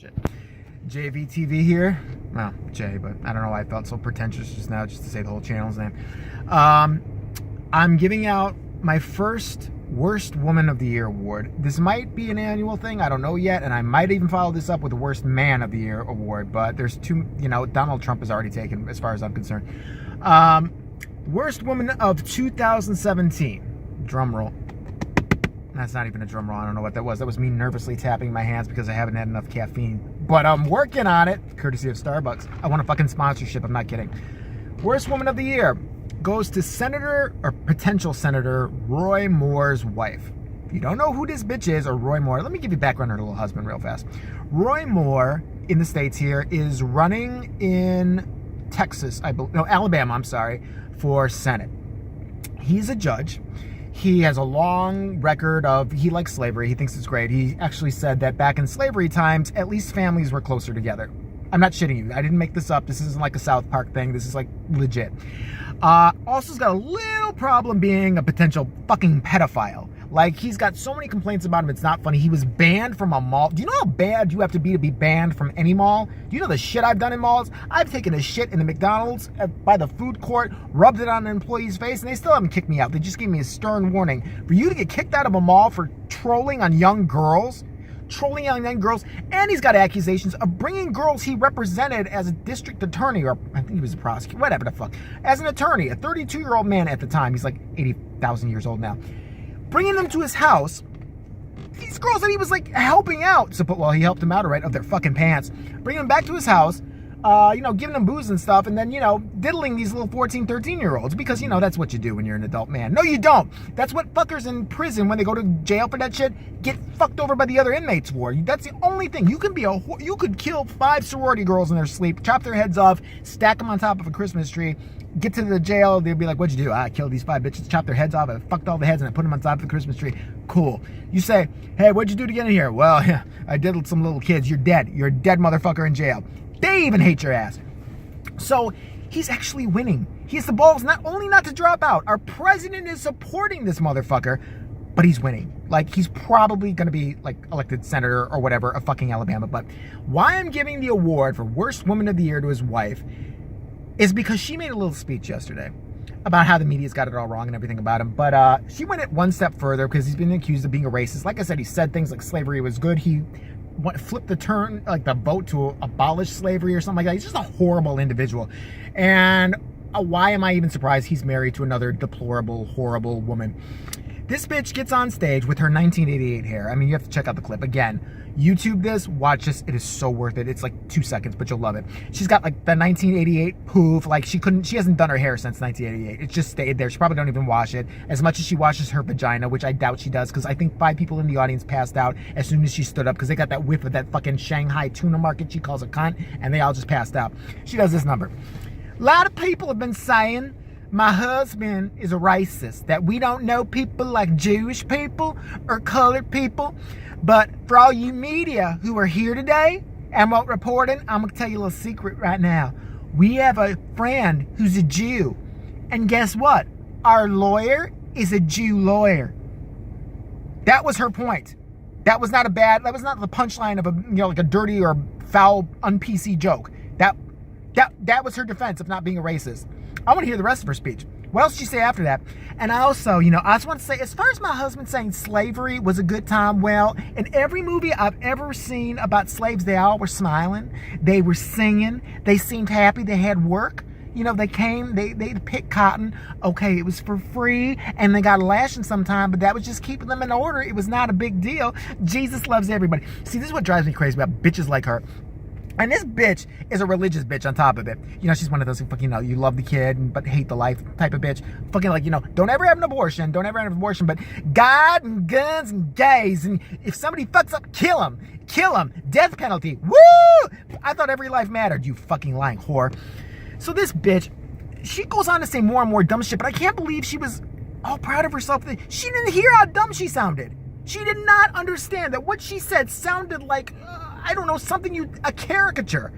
Shit. JVTV here. Well, Jay, but I don't know why I felt so pretentious just now, just to say the whole channel's name. I'm giving out my first Worst Woman of the Year award. This might be an annual thing, I don't know yet, and I might even follow this up with the Worst Man of the Year award, but there's two, Donald Trump is already taken as far as I'm concerned. Worst Woman of 2017. Drum roll. That's not even a drum roll. I don't know what that was. That was me nervously tapping my hands because I haven't had enough caffeine. But I'm working on it, courtesy of Starbucks. I want a fucking sponsorship. I'm not kidding. Worst Woman of the Year goes to Senator, or potential Senator, Roy Moore's wife. If you don't know who this bitch is, or Roy Moore, let me give you background on her little husband real fast. Roy Moore, in the States here, is running in Texas, Alabama, I'm sorry, for Senate. He's a judge. He has a long record of, he likes slavery. He thinks it's great. He actually said that back in slavery times, at least families were closer together. I'm not shitting you. I didn't make this up. This isn't like a South Park thing. This is like legit. Also, he's got a little problem being a potential fucking pedophile. Like, he's got so many complaints about him, it's not funny. He was banned from a mall. Do you know how bad you have to be banned from any mall? Do you know the shit I've done in malls? I've taken a shit in the McDonald's by the food court, rubbed it on an employee's face, and they still haven't kicked me out. They just gave me a stern warning. For you to get kicked out of a mall for trolling on young girls, and he's got accusations of bringing girls he represented as a district attorney, or I think he was a prosecutor, whatever the fuck, as an attorney, a 32-year-old man at the time. He's like 80,000 years old now. Bringing them to his house, these girls that he was like helping out, well, he helped them out, right, of their fucking pants, bringing them back to his house, giving them booze and stuff, and then, diddling these little 14, 13-year-olds, because, that's what you do when you're an adult man. No, you don't. That's what fuckers in prison, when they go to jail for that shit, get fucked over by the other inmates for. That's the only thing. You could kill 5 sorority girls in their sleep, chop their heads off, stack them on top of a Christmas tree, get to the jail, they'll be like, what'd you do? I killed these 5 bitches, chopped their heads off, I fucked all the heads, and I put them on top of the Christmas tree. Cool. You say, hey, what'd you do to get in here? Well, yeah, I diddled some little kids. You're dead. You're a dead motherfucker in jail. They even hate your ass. So he's actually winning. He has the balls not only not to drop out. Our president is supporting this motherfucker, but he's winning. Like, he's probably going to be, like, elected senator or whatever of fucking Alabama. But why I'm giving the award for Worst Woman of the Year to his wife is because she made a little speech yesterday about how the media's got it all wrong and everything about him. But she went it one step further because he's been accused of being a racist. Like I said, he said things like slavery was good. He flipped the vote to abolish slavery or something like that. He's just a horrible individual. And why am I even surprised he's married to another deplorable, horrible woman? This bitch gets on stage with her 1988 hair. I mean, you have to check out the clip. Again, YouTube this, watch this. It is so worth it. It's like 2 seconds, but you'll love it. She's got like the 1988 poof. Like, she hasn't done her hair since 1988. It just stayed there. She probably don't even wash it as much as she washes her vagina, which I doubt she does, because I think 5 people in the audience passed out as soon as she stood up, because they got that whiff of that fucking Shanghai tuna market she calls a cunt, and they all just passed out. She does this number. A lot of people have been saying my husband is a racist, that we don't know people like Jewish people or colored people. But for all you media who are here today and won't report it, I'm going to tell you a little secret right now. We have a friend who's a Jew. And guess what? Our lawyer is a Jew lawyer. That was her point. That was not the punchline of like a dirty or foul, un-PC joke. That was her defense of not being a racist. I want to hear the rest of her speech. What else did she say after that? And I also, I just want to say, as far as my husband saying slavery was a good time, well, in every movie I've ever seen about slaves, they all were smiling. They were singing. They seemed happy. They had work. They came, they picked cotton. Okay, it was for free, and they got a lashing sometime, but that was just keeping them in order. It was not a big deal. Jesus loves everybody. See, this is what drives me crazy about bitches like her. And this bitch is a religious bitch on top of it. She's one of those who fucking, you love the kid but hate the life type of bitch. Fucking like, don't ever have an abortion. Don't ever have an abortion. But God and guns and gays. And if somebody fucks up, kill him. Kill him. Death penalty. Woo! I thought every life mattered, you fucking lying whore. So this bitch, she goes on to say more and more dumb shit. But I can't believe she was all proud of herself. She didn't hear how dumb she sounded. She did not understand that what she said sounded like... I don't know, a caricature.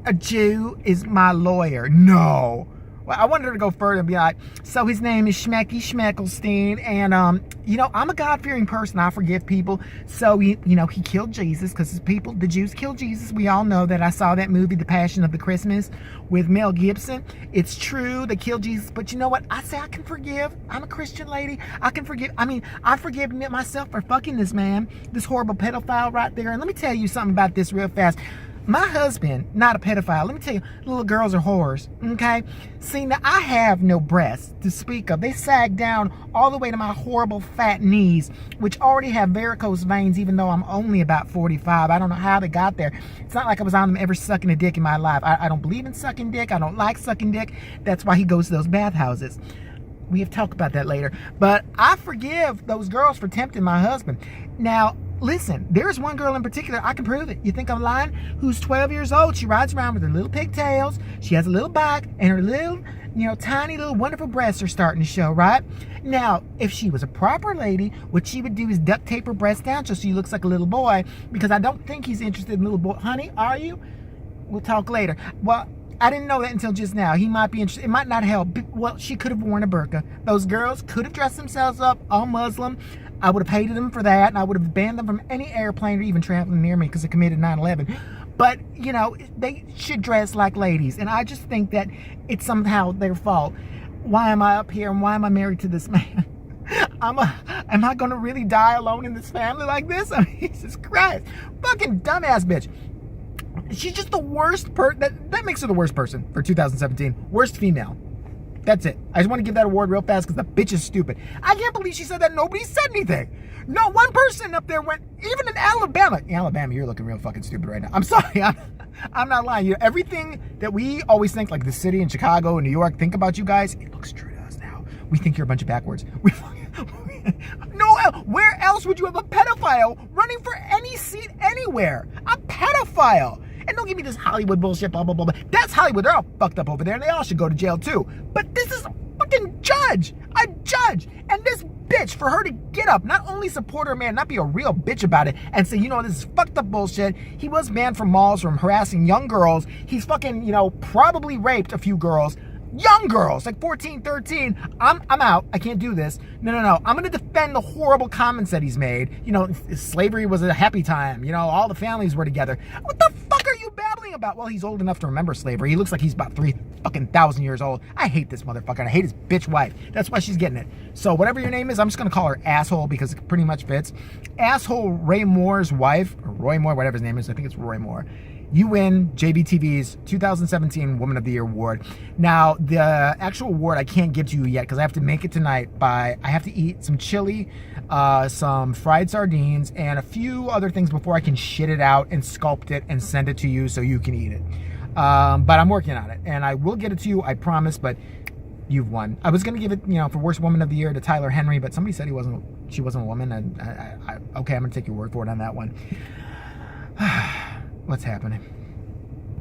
A Jew is my lawyer. No. Well, I wanted her to go further and be like, so his name is Schmecky Schmeckelstein, and you know, I'm a God-fearing person. I forgive people. So he killed Jesus because the Jews killed Jesus. We all know that. I saw that movie, The Passion of the Christmas, with Mel Gibson. It's true, they killed Jesus, but you know what? I say I can forgive. I'm a Christian lady. I can forgive. I mean, I forgive myself for fucking this man, this horrible pedophile right there. And let me tell you something about this real fast. My husband, not a pedophile. Let me tell you, little girls are whores, okay? See, now I have no breasts to speak of. They sag down all the way to my horrible fat knees, which already have varicose veins, even though I'm only about 45. I don't know how they got there. It's not like I was on them ever sucking a dick in my life. I don't believe in sucking dick. I don't like sucking dick. That's why he goes to those bathhouses. We have to talk about that later. But I forgive those girls for tempting my husband. Now, listen, there's one girl in particular, I can prove it. You think I'm lying? Who's 12 years old. She rides around with her little pigtails. She has a little back, and her little, tiny little wonderful breasts are starting to show, right? Now, if she was a proper lady, what she would do is duct tape her breasts down so she looks like a little boy, because I don't think he's interested in little boy. Honey, are you? We'll talk later. Well, I didn't know that until just now. He might be interested. It might not help. Well, she could have worn a burqa. Those girls could have dressed themselves up all Muslim. I would have hated them for that, and I would have banned them from any airplane or even traveling near me because they committed 9/11. But, they should dress like ladies, and I just think that it's somehow their fault. Why am I up here, and why am I married to this man? Am I going to really die alone in this family like this? I mean, Jesus Christ. Fucking dumbass bitch. She's just the worst that makes her the worst person for 2017. Worst female. That's it. I just want to give that award real fast because the bitch is stupid. I can't believe she said that. Nobody said anything. Not one person up there went, even in Alabama. In Alabama, you're looking real fucking stupid right now. I'm sorry. I'm not lying. Everything that we always think, like the city and Chicago and New York, think about you guys, it looks true to us now. We think you're a bunch of backwards. No, where else would you have a pedophile running for any seat anywhere? A pedophile. And don't give me this Hollywood bullshit, blah, blah, blah, blah. That's Hollywood. They're all fucked up over there, and they all should go to jail, too. But this is a fucking judge. A judge. And this bitch, for her to get up, not only support her man, not be a real bitch about it, and say, this is fucked up bullshit. He was banned from malls from harassing young girls. He's fucking, probably raped a few girls. Young girls, like 14, 13. I'm out. I can't do this. No. I'm going to defend the horrible comments that he's made. Slavery was a happy time. All the families were together. What the fuck are you babbling about? Well, he's old enough to remember slavery. He looks like he's about 3,000 years old. I hate this motherfucker. And I hate his bitch wife. That's why she's getting it. So whatever your name is, I'm just going to call her asshole because it pretty much fits. Asshole Ray Moore's wife, or Roy Moore, whatever his name is. I think it's Roy Moore. You win JBTV's 2017 Woman of the Year award. Now, the actual award I can't give to you yet because I have to make it tonight I have to eat some chili, some fried sardines, and a few other things before I can shit it out and sculpt it and send it to you so you can eat it. But I'm working on it, and I will get it to you, I promise, but you've won. I was going to give it, for Worst Woman of the Year to Tyler Henry, but somebody said she wasn't a woman, and okay, I'm going to take your word for it on that one. What's happening?